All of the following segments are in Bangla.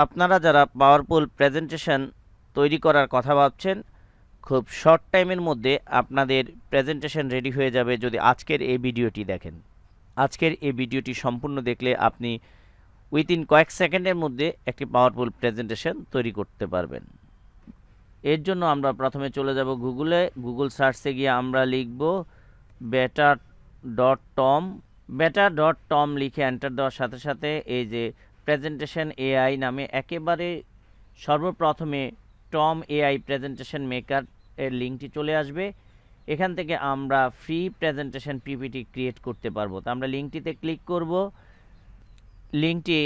আপনারা যারা পাওয়ারফুল প্রেজেন্টেশন তৈরি করার কথা ভাবছেন, খুব শর্ট টাইমের মধ্যে আপনাদের প্রেজেন্টেশন রেডি হয়ে যাবে যদি আজকের এই ভিডিওটি দেখেন। আজকের এই ভিডিওটি সম্পূর্ণ দেখলে আপনি উইথিন কয়েক সেকেন্ডের মধ্যে একটি পাওয়ারফুল প্রেজেন্টেশন তৈরি করতে পারবেন। এর জন্য আমরা প্রথমে চলে যাব গুগল সার্চে গিয়ে আমরা লিখব better.tom। better.tom লিখে এন্টার দেওয়ার সাথে সাথে এই যে প্রেজেন্টেশন এআই নামে একেবারে সর্বপ্রথমে টম এআই প্রেজেন্টেশন মেকার এর লিঙ্কটি চলে আসবে। এখান থেকে আমরা ফ্রি প্রেজেন্টেশন পিপিটি ক্রিয়েট করতে পারবো। তো আমরা লিঙ্কটিতে ক্লিক করব। লিঙ্কটি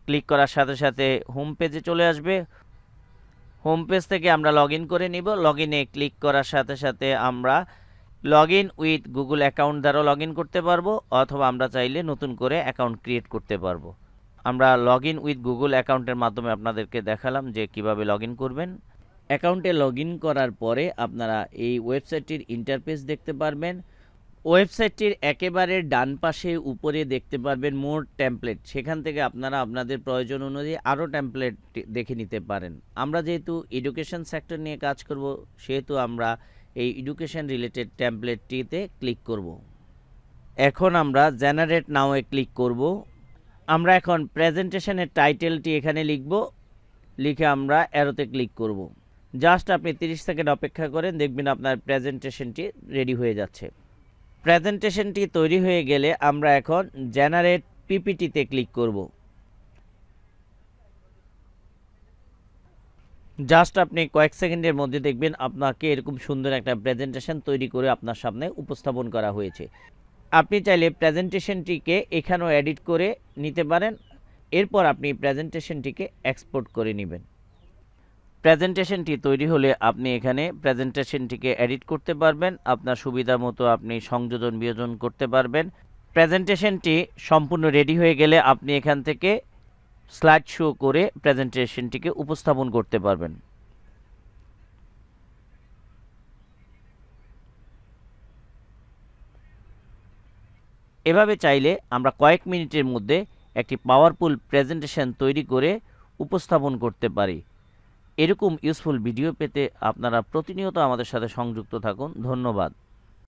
ক্লিক করার সাথে সাথে হোম পেজে চলে আসবে। হোম পেজ থেকে আমরা লগ ইন করে নিব। লগ ইনে ক্লিক করার সাথে সাথে আমরা log in with Google account দ্বারাও লগ ইন করতে পারবো, অথবা আমরা চাইলে নতুন করে অ্যাকাউন্ট ক্রিয়েট করতে পারবো। আমরা লগ ইন উইথ গুগল অ্যাকাউন্টের মাধ্যমে আপনাদেরকে দেখালাম যে কিভাবে লগ ইন করবেন। অ্যাকাউন্টে লগ ইন করার পরে আপনারা এই ওয়েবসাইটটির ইন্টারফেস দেখতে পারবেন। ওয়েবসাইটটির একেবারে ডান পাশে উপরে দেখতে পারবেন মোর টেমপ্লেট। সেখান থেকে আপনারা আপনাদের প্রয়োজন অনুযায়ী আরও টেমপ্লেট দেখে নিতে পারেন। আমরা যেহেতু এডুকেশন সেক্টর নিয়ে কাজ করব, সেহেতু আমরা এই এডুকেশন রিলেটেড টেমপ্লেটটিতে ক্লিক করব। এখন আমরা জেনারেট নাও-এ ক্লিক করব। আমরা এখন প্রেজেন্টেশনের টাইটেলটি এখানে লিখব। লিখে আমরা অ্যারোতে ক্লিক করব। জাস্ট আপনি 30 সেকেন্ড অপেক্ষা করেন, দেখবেন আপনার প্রেজেন্টেশনটি রেডি হয়ে যাচ্ছে। প্রেজেন্টেশনটি তৈরি হয়ে গেলে আমরা এখন জেনারেট পিপিটিতে ক্লিক করব। জাস্ট আপনি কয়েক সেকেন্ডের মধ্যে দেখবেন আপনাকে এরকম সুন্দর একটা প্রেজেন্টেশন তৈরি করে আপনার সামনে উপস্থাপন করা হয়েছে। আপনি চাইলে প্রেজেন্টেশনটিকে এখানেও এডিট করে নিতে পারেন। এরপর আপনি প্রেজেন্টেশনটিকে এক্সপোর্ট করে নেবেন। প্রেজেন্টেশনটি তৈরি হলে আপনি এখানে প্রেজেন্টেশনটিকে এডিট করতে পারবেন। আপনার সুবিধা মতো আপনি সংযোজন বিয়োজন করতে পারবেন। প্রেজেন্টেশনটি সম্পূর্ণ রেডি হয়ে গেলে আপনি এখান থেকে স্লাইড শো করে প্রেজেন্টেশনটিকে উপস্থাপন করতে পারবেন। এভাবে চাইলে আমরা কয়েক মিনিটের মধ্যে একটি পাওয়ারফুল প্রেজেন্টেশন তৈরি করে উপস্থাপন করতে পারি। এরকম ইউজফুল ভিডিও পেতে আপনারা প্রতিনিয়ত আমাদের সাথে সংযুক্ত থাকুন। ধন্যবাদ।